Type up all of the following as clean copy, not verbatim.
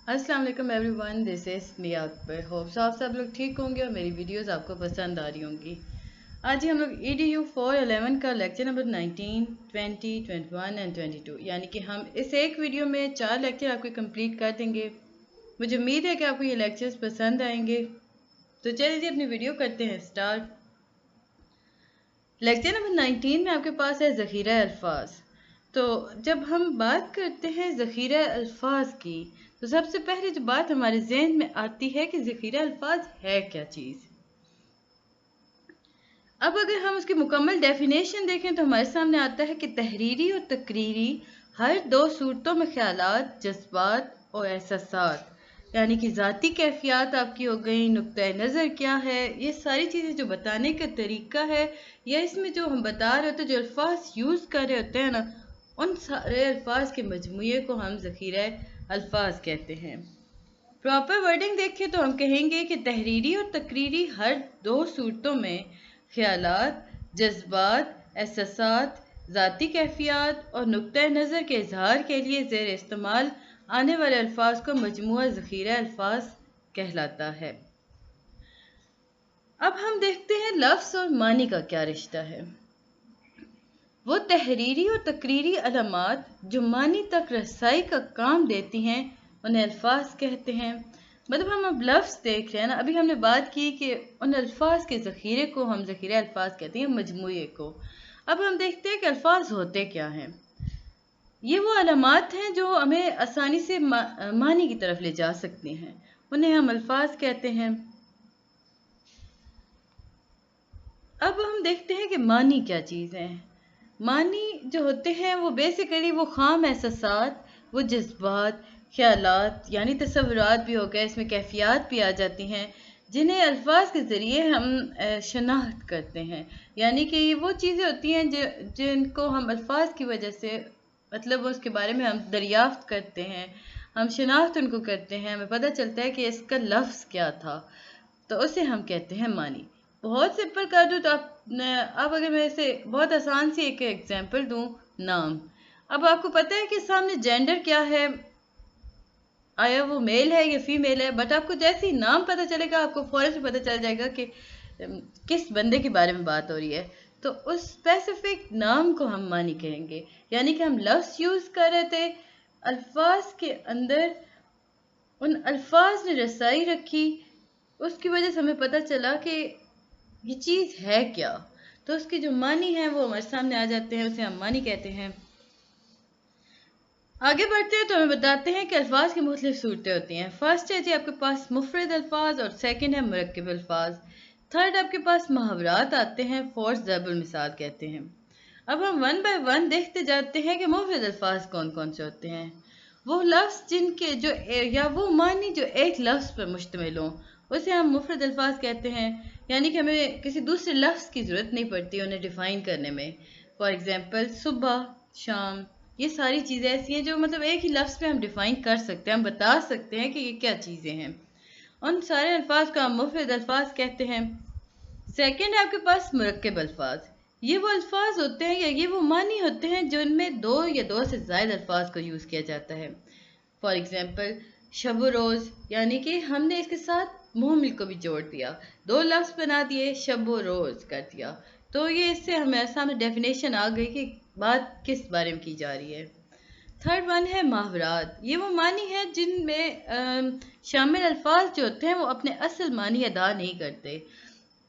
अस्सलाम वालेकुम everyone, this is Mia Akbar. Hopes आप सब लोग ठीक होंगे और मेरी वीडियोस आपको पसंद आ रही होंगी। आज ही हम लोग EDU 411 का लेक्चर नंबर 19, 20, 21 एंड 22 यानी कि हम इस एक वीडियो में 4 लेक्चर आपके कंप्लीट कर देंगे। मुझे उम्मीद है कि आपको ये लेक्चर्स पसंद आएंगे। तो चलिए जी अपनी वीडियो करते हैं स्टार्ट। लेक्चर नंबर 19 में आपके पास है ज़ख़ीरा अल्फाज। तो जब हम बात करते हैं ज़ख़ीरा अल्फाज की, तो सबसे पहले जो बात हमारे ज़हन में आती है कि ज़ख़ीरा अल्फाज है क्या चीज़। अब अगर हम उसकी मुकम्मल डेफिनेशन देखें तो हमारे सामने आता है कि तहरीरी और तकरीरी हर दो सूरतों में ख़यालात, जज्बात और एहसासात यानी कि ज़ाती कैफियत आपकी हो गई, नुक्ता नज़र क्या है, ये सारी चीज़ें जो बताने का तरीका है या इसमें जो हम बता रहे होते हैं, जो अल्फाज यूज़ कर रहे होते हैं ना, उन सारे अल्फाज के मजमूए को हम ज़ख़ीरा अल्फाज कहते हैं। प्रॉपर वर्डिंग देखें तो हम कहेंगे कि तहरीरी और तकरीरी हर दो सूरतों में ख़यालात, जज्बात, एहसासात, ज़ाती कैफियत और नुक्ता नज़र के इजहार के लिए ज़ेर इस्तेमाल आने वाले अल्फाज को मजमूआ ज़ख़ीरा अल्फाज कहलाता है। अब हम देखते हैं लफ्ज़ और मानी का क्या रिश्ता है। वो तहरीरी और तकरीरी अलामात जो मानी तक रसाई का काम देती हैं उन्हें अल्फाज कहते हैं। मतलब हम अब लफ्ज़ देख रहे हैं ना, अभी हमने बात की कि उन अल्फाज के ज़ख़ीरे को हम ज़ख़ीरा अल्फाज कहते हैं, मजमूए को। अब हम देखते हैं कि अल्फाज होते क्या हैं। ये वो अलामात हैं जो हमें आसानी से मानी की तरफ ले जा सकती हैं, उन्हें हम अल्फाज कहते हैं। अब हम देखते हैं कि मानी क्या चीज़ है। मानी जो होते हैं वो बेसिकली वो खाम एहसासात, वो जज्बात, ख्यालात यानी तसव्वुरात भी हो गए, इसमें कैफियत भी आ जाती हैं, जिन्हें अल्फाज के ज़रिए हम शनाख्त करते हैं। यानी कि वो चीज़ें होती हैं जिनको हम अल्फाज की वजह से मतलब उसके बारे में हम दरियाफ्त करते हैं, हम शनाख्त उनको करते हैं, हमें पता चलता है कि इसका लफ्ज़ क्या था, तो उसे हम कहते हैं मानी। बहुत सिंपल कर दूँ तो अब अगर मैं इसे बहुत आसान सी एक एग्जांपल दूँ, नाम। अब आपको पता है कि सामने जेंडर क्या है, आया वो मेल है या फीमेल है, बट आपको जैसे ही नाम पता चलेगा आपको फौरन से पता चल जाएगा कि किस बंदे के बारे में बात हो रही है। तो उस स्पेसिफिक नाम को हम मानी कहेंगे। यानी कि हम लफ्ज़ यूज़ कर रहे थे, अल्फाज के अंदर उन अल्फाज ने रसाई रखी, उसकी वजह से हमें पता चला कि ये चीज़ है क्या, तो उसके जो मानी है वो हमारे सामने आ जाते हैं, उसे हम मानी कहते हैं। आगे बढ़ते हैं तो हमें बताते हैं कि अल्फाज की मुख्तलिफ सूरतें होती हैं। फर्स्ट है जी आपके पास मुफरद अल्फाज और सेकंड है मुरक्कब अल्फाज। थर्ड आपके पास मुहावरात आते हैं, फोर्थ ज़रबुल मिसाल कहते हैं। अब हम वन बाय वन देखते जाते हैं कि मुफरद अल्फाज कौन कौन से होते हैं। वो लफ्ज़ जिनके जो या वो मानी जो एक लफ्ज़ पर मुश्तमिल हों, उसे हम मुफरद अल्फाज कहते हैं। यानी कि हमें किसी दूसरे लफ्ज़ की ज़रूरत नहीं पड़ती उन्हें डिफ़ाइन करने में। फॉर एग्ज़ाम्पल सुबह, शाम, ये सारी चीज़ें ऐसी हैं जो मतलब एक ही लफ्ज़ में हम डिफ़ाइन कर सकते हैं, हम बता सकते हैं कि ये क्या चीज़ें हैं। उन सारे अल्फाज को हम मुफरद अल्फाज कहते हैं। सेकंड है आपके पास मुरक्कब अल्फाज। ये वो अल्फाज होते हैं या ये वो मानी होते हैं जिनमें दो या दो से ज़ायद अल्फाज को यूज़ किया जाता है। फॉर एग्ज़ाम्पल शब रोज़, यानी कि हमने इसके साथ मोहमिल को भी जोड़ दिया, दो लफ्ज़ बना दिए, शब रोज़ कर दिया, तो ये इससे हमें सामने डेफिनेशन आ गई कि बात किस बारे में की जा रही है। थर्ड वन है मुहावरात। ये वो मानी है जिनमें शामिल अल्फाज जो होते हैं वो अपने असल मानी अदा नहीं करते।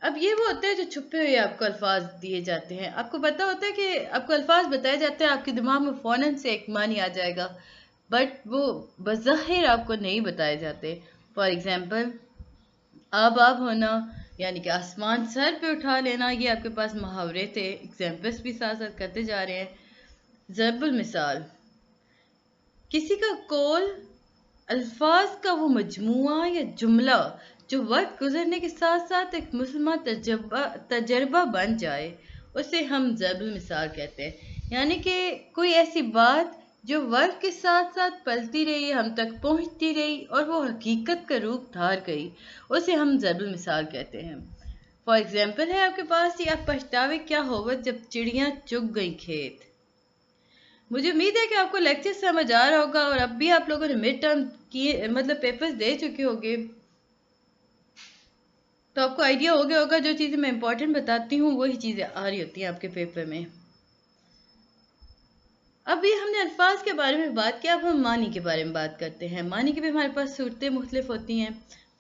अब ये वो होते हैं जो छुपे हुए आपको अल्फाज दिए जाते हैं, आपको पता होता है कि आपको अल्फाज बताए जाते हैं, आपके दिमाग में फ़ौरन से एक मानी आ जाएगा, बट वो बज़ाहिर आपको नहीं बताए जाते। फॉर एग्ज़ाम्पल आब होना, यानी कि आसमान सर पे उठा लेना, ये आपके पास मुहावरे थे, एग्जाम्पल्स भी साथ साथ करते जा रहे हैं। ज़रबुल मिसाल, किसी का कौल, अल्फाज का वो मजमुआ या जुमला जो वक्त गुजरने के साथ साथ एक मुसलमान तजर्बा बन जाए, उसे हम ज़रबुल मिसाल कहते हैं। यानी कि कोई ऐसी बात जो वक्त के साथ साथ पलती रही, हम तक पहुंचती रही और वो हकीकत का रूप धार गई, उसे हम ज़रबुल मिसाल कहते हैं। फॉर एग्जाम्पल है आपके पास, या पछतावे क्या होवत जब चिड़ियाँ चुग गई खेत। मुझे उम्मीद है कि आपको लेक्चर समझ आ रहा होगा और अब भी आप लोगों ने मिड टर्म किए मतलब पेपर्स दे चुके होंगे, तो आपको आइडिया हो गया होगा जो चीज़ें मैं इंपॉर्टेंट बताती हूँ वही चीज़ें आ रही होती हैं आपके पेपर में। अभी हमने अल्फाज के बारे में बात किया, अब हम मानी के बारे में बात करते हैं। मानी की भी हमारे पास सूरतें मुख्तलिफ होती हैं।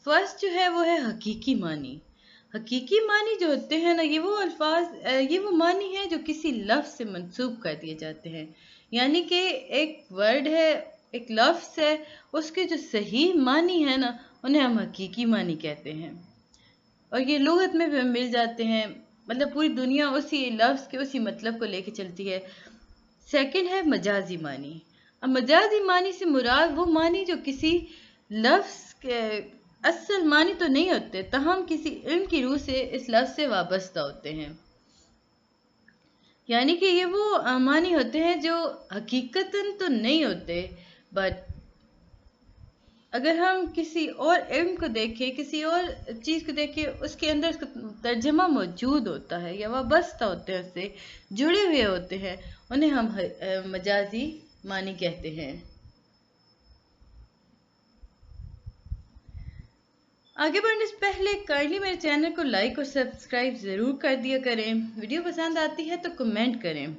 फर्स्ट जो है वो है हकीकी मानी। हकीकी मानी जो होते हैं ना, ये वो अल्फाज ये वो मानी है जो किसी लफ्ज़ से मंसूब कर दिए जाते हैं। यानी कि एक वर्ड है, एक लफ्ज़ है, उसके जो सही मानी है ना उन्हें हम हकीकी मानी कहते हैं। और ये लुगत में भी मिल जाते हैं, मतलब पूरी दुनिया उसी लफ्ज़ के उसी मतलब को लेके चलती है। सेकंड है मजाजी मानी। अब मजाजी मानी से मुराद वो मानी जो किसी लफ्ज़ के असल मानी तो नहीं होते, तहम किसी इल्म की रूह से इस लफ्ज़ से वाबस्ता होते हैं। यानी कि ये वो मानी होते हैं जो हकीकतन तो नहीं होते, बट अगर हम किसी और इल्म को देखें, किसी और चीज़ को देखें, उसके अंदर उसका तर्जमा मौजूद होता है या वाबस्ता होते हैं, उससे जुड़े हुए होते हैं, उन्हें हम मजाजी मानी कहते हैं। आगे बढ़ने से पहले काइंडली मेरे चैनल को लाइक और सब्सक्राइब ज़रूर कर दिया करें। वीडियो पसंद आती है तो कमेंट करें।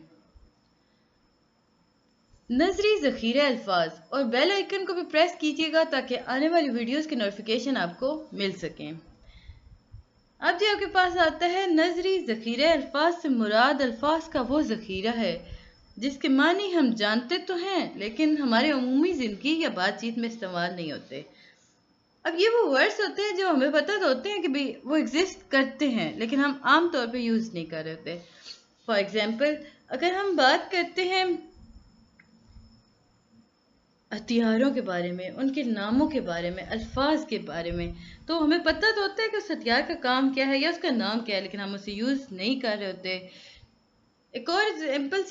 नजरी ज़ख़ीरा अल्फाज और बेल आइकन को भी प्रेस कीजिएगा ताकि आने वाली वीडियोस की नोटिफिकेशन आपको मिल सकें। अब जी आपके पास आता है नजरी ज़ख़ीरा अल्फाज से मुराद अल्फाज का वो ज़ख़ीरा है जिसके मानी हम जानते तो हैं लेकिन हमारे अमूमी ज़िंदगी या बातचीत में इस्तेमाल नहीं होते। अब ये वो वर्ड्स होते हैं जो हमें पता तो होते हैं कि भाई वो एग्जिस्ट करते हैं लेकिन हम आम तौर पे यूज़ नहीं कर रहे होते। फॉर एग्जाम्पल, अगर हम बात करते हैं हथियारों के बारे में, उनके नामों के बारे में, अल्फाज के बारे में, तो हमें पता तो होता है कि उस हथियार का काम क्या है या उसका नाम क्या है, लेकिन हम उसे यूज़ नहीं कर रहे होते। एक और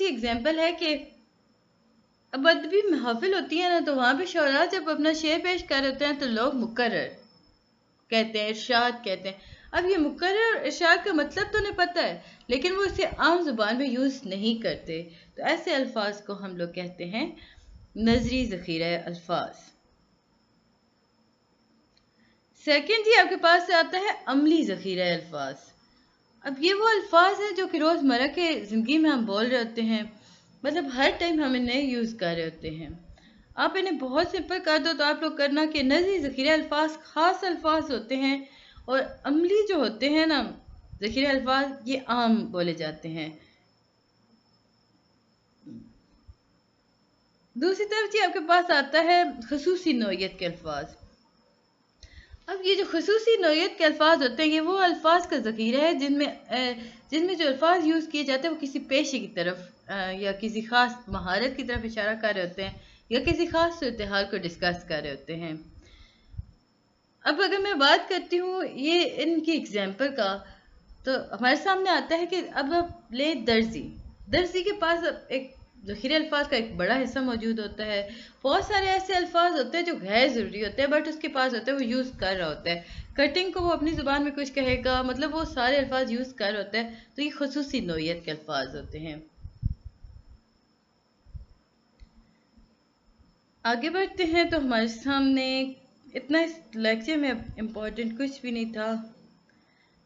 एग्जाम्पल है कि अब अदबी महफिल होती है ना, तो वहाँ पे शोरा जब अपना शेर पेश कर रहे होते हैं तो लोग मुकर्रर कहते हैं, इरशाद कहते हैं। अब ये मुकर्रर और इरशाद का मतलब तो उन्हें पता है लेकिन वो इसे आम जुबान में यूज़ नहीं करते, तो ऐसे अल्फाज को हम लोग कहते हैं नजरी ज़ख़ीरा अल्फाज। सेकंड ही आपके पास से आता है अमली ज़ख़ीरा अल्फाज। अब ये वो अल्फाज हैं जो कि रोज़मर्रा के ज़िंदगी में हम बोल रहे होते हैं, मतलब हर टाइम हम इन्हें यूज़ कर रहे होते हैं। आप इन्हें बहुत सिंपल कर दो तो आप लोग करना कि नज़री ज़ख़ीरा अल्फाज ख़ास अल्फाज होते हैं और अमली जो होते हैं ना ज़ख़ीरा अल्फाज, ये आम बोले जाते हैं। दूसरी तरफ जी आपके पास आता है ख़ुसूसी नौइयत के अल्फाज। अब ये जो ख़ुसूसी नौइयत के अल्फाज होते हैं, ये वो अल्फाज का ज़ख़ीरा है जिनमें जो अल्फाज यूज़ किए जाते हैं वो किसी पेशे की तरफ या किसी ख़ास महारत की तरफ इशारा कर रहे होते हैं या किसी ख़ास सूरत हाल को डिस्कस कर रहे होते हैं। अब अगर मैं बात करती हूँ ये इनकी एग्जाम्पल का, तो हमारे सामने आता है कि अब आप ले दर्जी। दर्जी के पास एक ज़ख़ीरे अल्फाज का एक बड़ा हिस्सा मौजूद होता है। बहुत सारे ऐसे अल्फाज होते हैं जो गैर ज़रूरी होते हैं बट उसके पास होता है, वो यूज़ कर रहा होता है। कटिंग को वो अपनी ज़ुबान में कुछ कहेगा, मतलब वो सारे अल्फाज यूज़ कर रहा होता है, तो ये ख़ुसूसी नौइयत के अल्फाज होते हैं। आगे बढ़ते हैं तो हमारे सामने इतना इस लेक्चर में इम्पोर्टेंट कुछ भी नहीं था।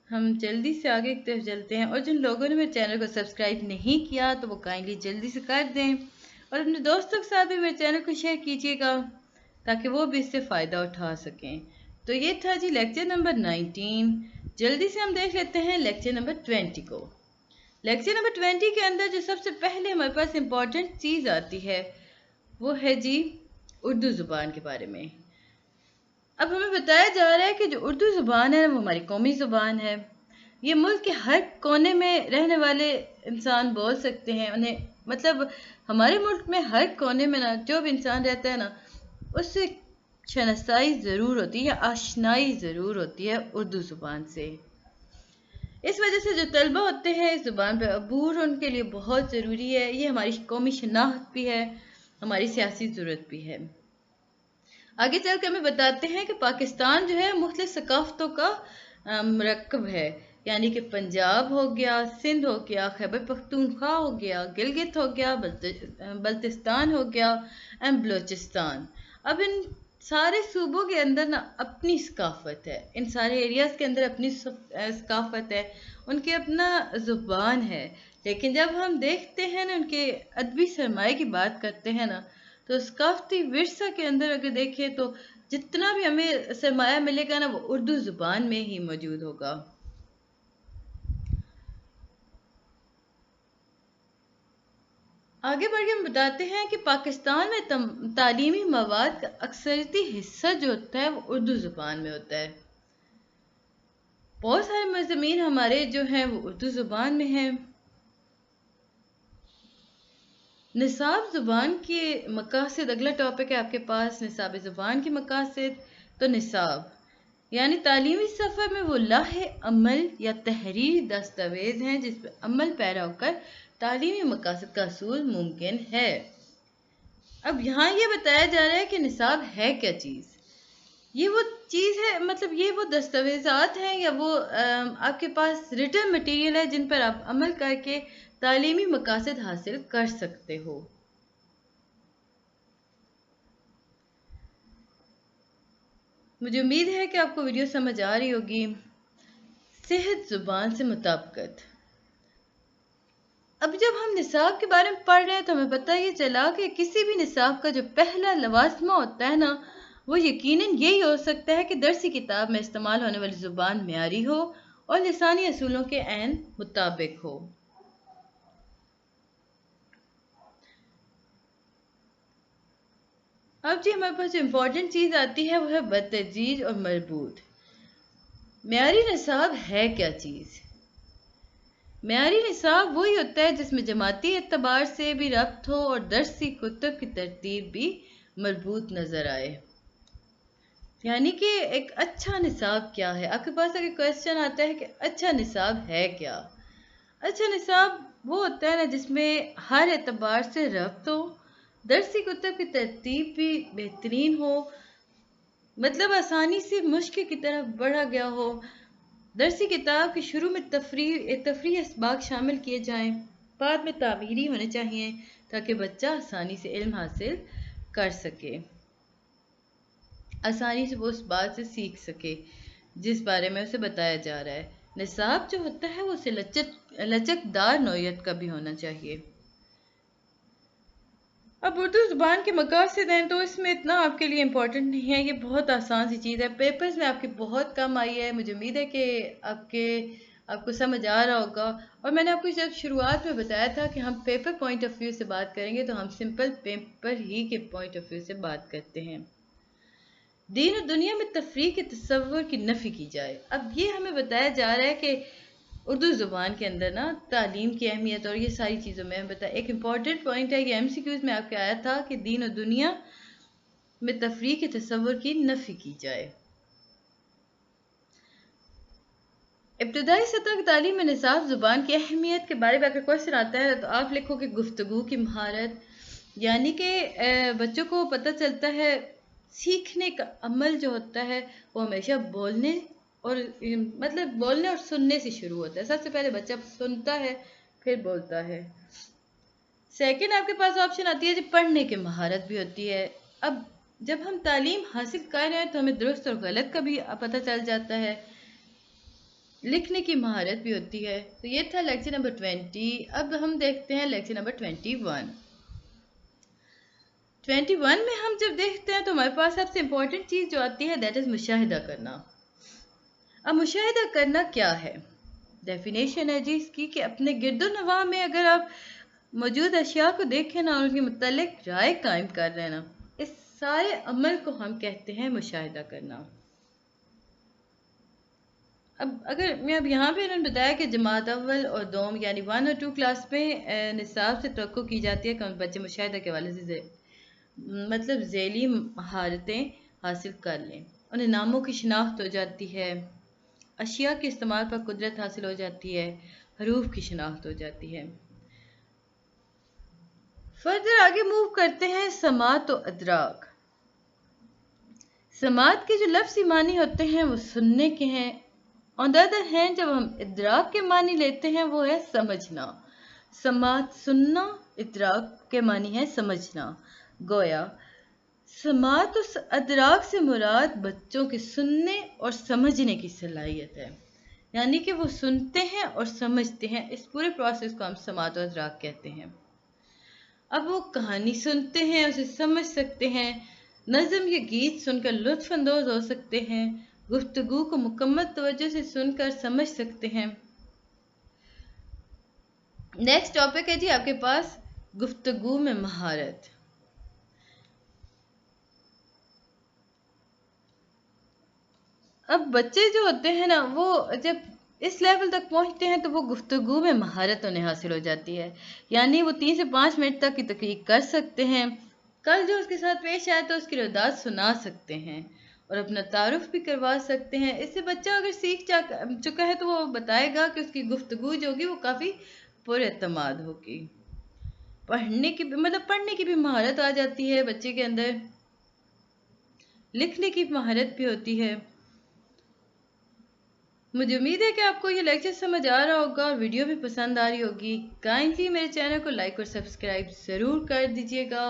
हम जल्दी से आगे की तरफ चलते हैं और जिन लोगों ने मेरे चैनल को सब्सक्राइब नहीं किया तो वो काइंडली जल्दी से कर दें और अपने दोस्तों के साथ भी मेरे चैनल को शेयर कीजिएगा ताकि वो भी इससे फ़ायदा उठा सकें। तो ये था जी लेक्चर नंबर 19। जल्दी से हम देख लेते हैं लेक्चर नंबर 20 को। लेक्चर नंबर 20 के अंदर जो सबसे पहले हमारे पास इम्पॉर्टेंट चीज़ आती है वो है जी उर्दू ज़ुबान के बारे में। अब हमें बताया जा रहा है कि जो उर्दू ज़ुबान है वो हमारी कौमी ज़ुबान है। ये मुल्क के हर कोने में रहने वाले इंसान बोल सकते हैं उन्हें, मतलब हमारे मुल्क में हर कोने में ना जो भी इंसान रहता है ना उससे शनासाई ज़रूर होती है या आशनाई ज़रूर होती है उर्दू ज़ुबान से। इस वजह से जो तलबा होते हैं इस ज़ुबान पर अबूर उनके लिए बहुत ज़रूरी है। ये हमारी कौमी शनाख्त भी है, हमारी सियासी ज़रूरत भी है। आगे चल के हमें बताते हैं कि पाकिस्तान जो है मुख्तलिफ सकाफ़तों का मरकब है। یعنی کہ پنجاب ہو گیا، سندھ ہو گیا، خیبر پختونخوا ہو گیا، گلگت ہو گیا، بلتستان ہو گیا، بلوچستان۔ اب ان سارے صوبوں کے اندر نا اپنی ثقافت ہے، ان سارے ایریاز کے اندر اپنی ثقافت ہے، ان کی اپنا زبان ہے۔ لیکن جب ہم دیکھتے ہیں نا ان کے ادبی سرمایہ کی بات کرتے ہیں نا، تو ثقافتی ورثہ کے اندر اگر دیکھیں تو جتنا بھی ہمیں سرمایہ ملے گا نا وہ اردو زبان میں ہی موجود ہوگا۔ آگے بڑھ کے ہم بتاتے ہیں کہ پاکستان میں تعلیمی مواد کا اکثریتی حصہ جو ہوتا ہے وہ اردو زبان میں ہوتا ہے۔ بہت سارے مضامین ہمارے جو ہیں وہ اردو زبان میں ہیں۔ نصاب زبان کے مقاصد، اگلا ٹاپک ہے آپ کے پاس نصاب زبان کے مقاصد۔ تو نصاب یعنی تعلیمی سفر میں وہ لاہ عمل یا تحریری دستاویز ہیں جس پر عمل پیرا ہو کر تعلیمی مقاصد کا حصول ممکن ہے۔ اب یہاں یہ بتایا جا رہا ہے کہ نصاب ہے کیا چیز؟ یہ وہ چیز ہے، مطلب یہ وہ دستاویزات ہیں یا وہ آپ کے پاس ریٹن مٹیریل ہے جن پر آپ عمل کر کے تعلیمی مقاصد حاصل کر سکتے ہو۔ مجھے امید ہے کہ آپ کو ویڈیو سمجھ آ رہی ہوگی۔ صحت زبان سے مطابقت۔ اب جب ہم نصاب کے بارے میں پڑھ رہے ہیں تو ہمیں پتہ یہ چلا کہ کسی بھی نصاب کا جو پہلا لوازمہ ہوتا ہے نا، وہ یقیناً یہی ہو سکتا ہے کہ درسی کتاب میں استعمال ہونے والی زبان معیاری ہو اور لسانی اصولوں کے عین مطابق ہو۔ اب جی ہمارے پاس جو امپورٹنٹ چیز آتی ہے وہ ہے بتدریج اور مربوط۔ معیاری نصاب ہے کیا چیز؟ معیاری نصاب وہی ہوتا ہے جس میں جماعتی اعتبار سے بھی ربط ہو اور درسی کتب کی ترتیب بھی مربوط نظر آئے۔ یعنی کہ ایک اچھا نصاب کیا ہے؟ آپ کے پاس اگر کویسچن آتا ہے کہ اچھا نصاب ہے کیا؟ اچھا نصاب وہ ہوتا ہے نا جس میں ہر اعتبار سے ربط ہو، درسی کتب کی ترتیب بھی بہترین ہو، مطلب آسانی سے مشق کی طرف بڑھا گیا ہو، درسی کتاب کے شروع میں تفریح اسباق شامل کیے جائیں، بعد میں تعمیری ہونے چاہیے تاکہ بچہ آسانی سے علم حاصل کر سکے، آسانی سے وہ اس بات سے سیکھ سکے جس بارے میں اسے بتایا جا رہا ہے۔ نصاب جو ہوتا ہے وہ اسے لچکدار نوعیت کا بھی ہونا چاہیے۔ اب اردو زبان کے مقاصد ہیں تو اس میں اتنا آپ کے لیے امپورٹنٹ نہیں ہے، یہ بہت آسان سی چیز ہے، پیپرز میں آپ کے بہت کم آئی ہے، مجھے امید ہے کہ آپ کو سمجھ آ رہا ہوگا۔ اور میں نے آپ کو جب شروعات میں بتایا تھا کہ ہم پیپر پوائنٹ آف ویو سے بات کریں گے تو ہم سمپل پیپر ہی کے پوائنٹ آف ویو سے بات کرتے ہیں۔ دین و دنیا میں تفریح کے تصور کی نفی کی جائے۔ اب یہ ہمیں بتایا جا رہا ہے کہ اردو زبان کے اندر نا تعلیم کی اہمیت اور یہ ساری چیزوں میں بتایا، ایک امپورٹنٹ پوائنٹ ہے، یہ MCQs میں آپ کے آیا تھا کہ دین و دنیا میں تفریح کے تصور کی نفی کی جائے۔ ابتدائی سطح کی تعلیم میں نصاب زبان کی اہمیت کے بارے میں اگر کویسچن آتا ہے تو آپ لکھو کہ گفتگو کی مہارت، یعنی کہ بچوں کو پتہ چلتا ہے سیکھنے کا عمل جو ہوتا ہے وہ ہمیشہ بولنے اور سننے سے شروع ہوتا ہے۔ سب سے پہلے بچہ سنتا ہے پھر بولتا ہے۔ سیکنڈ آپ کے پاس آپشن آتی ہے جب پڑھنے کی مہارت بھی ہوتی ہے۔ اب جب ہم تعلیم حاصل کر رہے ہیں تو ہمیں درست اور غلط کا بھی پتہ چل جاتا ہے، لکھنے کی مہارت بھی ہوتی ہے۔ تو یہ تھا لیکچر نمبر 20۔ اب ہم دیکھتے ہیں لیکچر نمبر 21۔ 21 میں ہم جب دیکھتے ہیں تو ہمارے پاس سب سے امپورٹنٹ چیز جو آتی ہے دیٹ از مشاہدہ کرنا۔ اب مشاہدہ کرنا کیا ہے؟ ڈیفینیشن ہے جی اس کی کہ اپنے گرد و نواح میں اگر آپ موجود اشیاء کو دیکھیں نا اور ان کے متعلق رائے قائم کر رہے ہیں نا، اس سارے عمل کو ہم کہتے ہیں مشاہدہ کرنا۔ اب یہاں پہ انہوں نے بتایا کہ جماعت اول اور دوم یعنی 1 اور 2 کلاس میں نصاب سے توقع کی جاتی ہے کہ بچے مشاہدہ کے حوالے سے مطلب ذیلی مہارتیں حاصل کر لیں، انہیں ناموں کی شناخت ہو جاتی ہے، اشیاء کے استعمال پر قدرت حاصل ہو جاتی ہے، حروف کی شناخت ہو جاتی ہے۔ فردر آگے موو کرتے ہیں سماعت و ادراک۔ سماعت کے جو لفظی معنی ہوتے ہیں وہ سننے کے ہیں، ऑन द अदर हैंड जब हम इदराक के मानी लेते हैं वो है समझना। समात सुनना, इदराक के मानी है समझना। गोया समात और अदराक से मुराद बच्चों के सुनने और समझने की सलाहियत है, यानी कि वो सुनते हैं और समझते हैं। इस पूरे प्रोसेस को हम समात और अदराक कहते हैं। अब वो कहानी सुनते हैं, उसे समझ सकते हैं, नज़म या गीत सुनकर लुत्फ अंदोज हो सकते हैं, गुफ्तगू को मुकम्मल तवज्जो से सुनकर समझ सकते हैं। नेक्स्ट टॉपिक है जी आपके पास गुफ्तगू में महारत। अब बच्चे जो होते हैं ना, वो जब इस लेवल तक पहुंचते हैं तो वो गुफ्तगू में महारत उन्हें हासिल हो जाती है, यानी वो 3 से 5 मिनट तक की तकरीर कर सकते हैं। कल जो उसके साथ पेश आया तो उसकी रुदात सुना सकते हैं और अपना तारुफ भी करवा सकते हैं। इससे बच्चा अगर सीख चुका है तो वो बताएगा कि उसकी गुफ्तगू जो होगी वो काफ़ी पुरएतमाद होगी। पढ़ने की भी महारत आ जाती है बच्चे के अंदर, लिखने की महारत भी होती है। मुझे उम्मीद है कि आपको ये लेक्चर समझ आ रहा होगा और वीडियो भी पसंद आ रही होगी। काइंडली मेरे चैनल को लाइक और सब्सक्राइब ज़रूर कर दीजिएगा।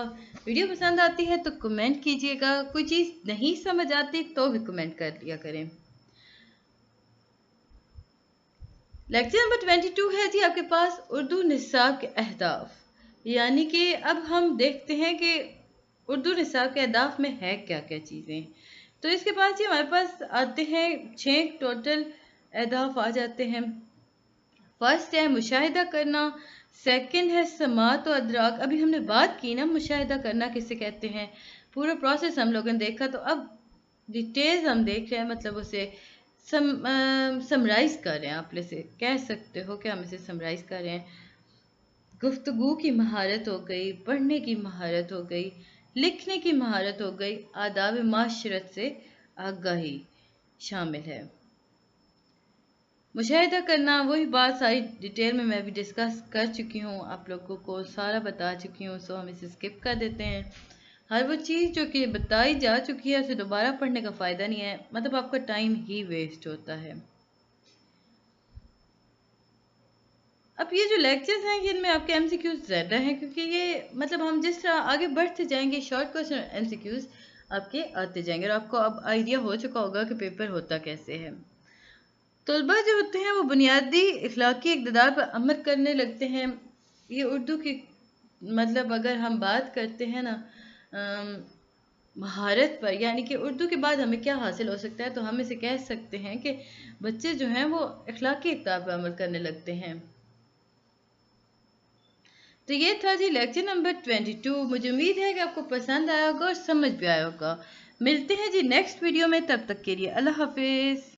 वीडियो पसंद आती है तो कमेंट कीजिएगा, कोई चीज़ नहीं समझ आती तो भी कमेंट कर लिया करें। लेक्चर नंबर 22 है जी आपके पास उर्दू निसाब के अहदाफ, यानी कि अब हम देखते हैं कि उर्दू निसाब के अहदाफ में है क्या क्या चीज़ें। तो इसके बाद जी हमारे पास आते हैं 6 टोटल अहदाफ आ जाते हैं। फर्स्ट है मुशाहिदा करना, सेकंड है समात और अदराक। अभी हमने बात की ना मुशाहिदा करना किसे कहते हैं, पूरा प्रोसेस हम लोगों ने देखा, तो अब डिटेल्स हम देख रहे हैं, मतलब उसे समराइज़ कर रहे हैं। आप इसे कह सकते हो कि हम इसे समराइज़ कर रहे हैं। गुफ्तगू की महारत हो गई, पढ़ने की महारत हो गई, लिखने की महारत हो गई, आदाब माशरत से आगाही शामिल है। मुशाहिदा करना, वही बात सारी डिटेल में मैं भी डिस्कस कर चुकी हूँ, आप लोगों को सारा बता चुकी हूँ, सो हम इसे स्किप कर देते हैं। हर वो चीज़ जो कि बताई जा चुकी है उसे दोबारा पढ़ने का फ़ायदा नहीं है, मतलब आपका टाइम ही वेस्ट होता है। अब ये जो लेक्चर्स हैं ये इनमें आपके MCQs ज़्यादा हैं, क्योंकि ये मतलब हम जिस तरह आगे बढ़ते जाएंगे शॉर्ट क्वेश्चन MCQs आपके आते जाएंगे और आपको अब आइडिया हो चुका होगा कि पेपर होता कैसे है। तलबा जो होते हैं वो बुनियादी इखलाकी इक़्तिदार पर अमल करने लगते हैं। ये उर्दू की मतलब अगर हम बात करते हैं ना महारत पर, यानी कि उर्दू के बाद हमें क्या हासिल हो सकता है, तो हम इसे कह सकते हैं कि बच्चे जो हैं वो इखलाकी इक़्तिदार पर अमल करने लगते हैं। तो ये था जी लेक्चर नंबर 22। मुझे उम्मीद है कि आपको पसंद आया होगा और समझ भी आया होगा। मिलते हैं जी नेक्स्ट वीडियो में, तब तक के लिए अल्लाह हाफिज़।